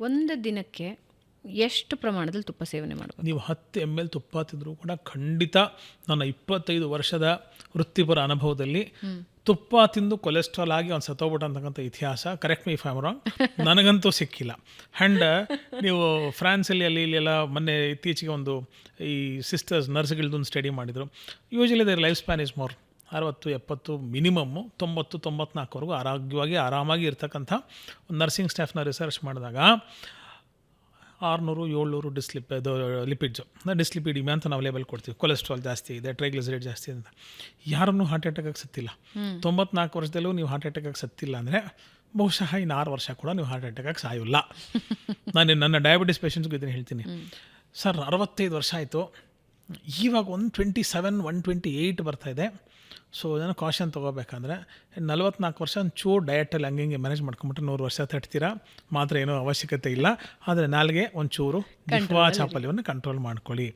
ಒಂದು ದಿನಕ್ಕೆ ಎಷ್ಟು ಪ್ರಮಾಣದಲ್ಲಿ ತುಪ್ಪ ಸೇವನೆ ಮಾಡಬೇಕು? ನೀವು 10 ml ತುಪ್ಪ ತಿಂದರೂ ಕೂಡ ಖಂಡಿತ ನನ್ನ 25 ವರ್ಷದ ವೃತ್ತಿಪರ ಅನುಭವದಲ್ಲಿ ತುಪ್ಪ ತಿಂದು ಕೊಲೆಸ್ಟ್ರಾಲ್ ಆಗಿ ಅವ್ನು ಸತ್ತೋಗ್ಬಿಟ್ಟ ಅಂತಕ್ಕಂಥ ಇತಿಹಾಸ, correct me if I am wrong, ನನಗಂತೂ ಸಿಕ್ಕಿಲ್ಲ. ಆ್ಯಂಡ್ ನೀವು ಫ್ರಾನ್ಸಲ್ಲಿ ಇಲ್ಲಿ ಎಲ್ಲ ಮೊನ್ನೆ ಇತ್ತೀಚೆಗೆ ಒಂದು ಈ ಸಿಸ್ಟರ್ಸ್ ನರ್ಸ್ಗಳದ್ದೊಂದು ಸ್ಟಡಿ ಮಾಡಿದರು. Usually their life span is more 60-70 minimum 90-94ವರೆಗೂ ಆರಾಮಾಗಿ ಇರ್ತಕ್ಕಂಥ ಒಂದು ನರ್ಸಿಂಗ್ ಸ್ಟಾಫ್ನ ರಿಸರ್ಚ್ ಮಾಡಿದಾಗ 600-700 ಲಿಪಿಡ್ಸು ಡಿಸ್ಲಿಪಿಡಿಮಿ ಅಂತ ನಾವು ಲೇಬಲ್ ಕೊಡ್ತೀವಿ. ಕೊಲೆಸ್ಟ್ರಾಲ್ ಜಾಸ್ತಿ ಇದೆ, ಟ್ರೈಗ್ಲಿಸರೈಡ್ ಜಾಸ್ತಿ ಅಂತ. ಯಾರನ್ನೂ ಹಾರ್ಟ್ ಅಟ್ಯಾಕಾಗಿ ಸತ್ತಿಲ್ಲ. 94 ವರ್ಷದಲ್ಲೂ ನೀವು ಹಾರ್ಟ್ ಅಟ್ಯಾಕಾಗಿ ಸತ್ತಿಲ್ಲ ಅಂದರೆ ಬಹುಶಃ ಇನ್ನು 6 ವರ್ಷ ಕೂಡ ನೀವು ಹಾರ್ಟ್ ಅಟ್ಯಾಕಾಗಿ ಸಾಯೋಲ್ಲ. ನಾನು ನನ್ನ ಡಯಾಬಿಟಿಸ್ ಪೇಷಂಟ್ಸ್ಗೂ ಇದನ್ನು ಹೇಳ್ತೀನಿ, ಸರ್ 65 ವರ್ಷ ಆಯಿತು, ಇವಾಗ 127-128 ಬರ್ತಾಯಿದೆ. ಸೊ ಇದನ್ನು ಕಾಷನ್ ತೊಗೋಬೇಕಂದ್ರೆ 44 ವರ್ಷ ಒಂಚೂರು ಡಯಟಲ್ಲಿ ಹಂಗೆ ಮ್ಯಾನೇಜ್ ಮಾಡ್ಕೊಂಬಿಟ್ರೆ 100 ವರ್ಷ ತಟ್ತೀರಾ, ಮಾತ್ರ ಏನೋ ಅವಶ್ಯಕತೆ ಇಲ್ಲ. ಆದರೆ ನಾಲ್ಗೆ ಒಂಚೂರು ಜಿಹ್ವಾ ಚಾಪಲ್ಯವನ್ನು ಕಂಟ್ರೋಲ್ ಮಾಡ್ಕೊಳ್ಳಿ.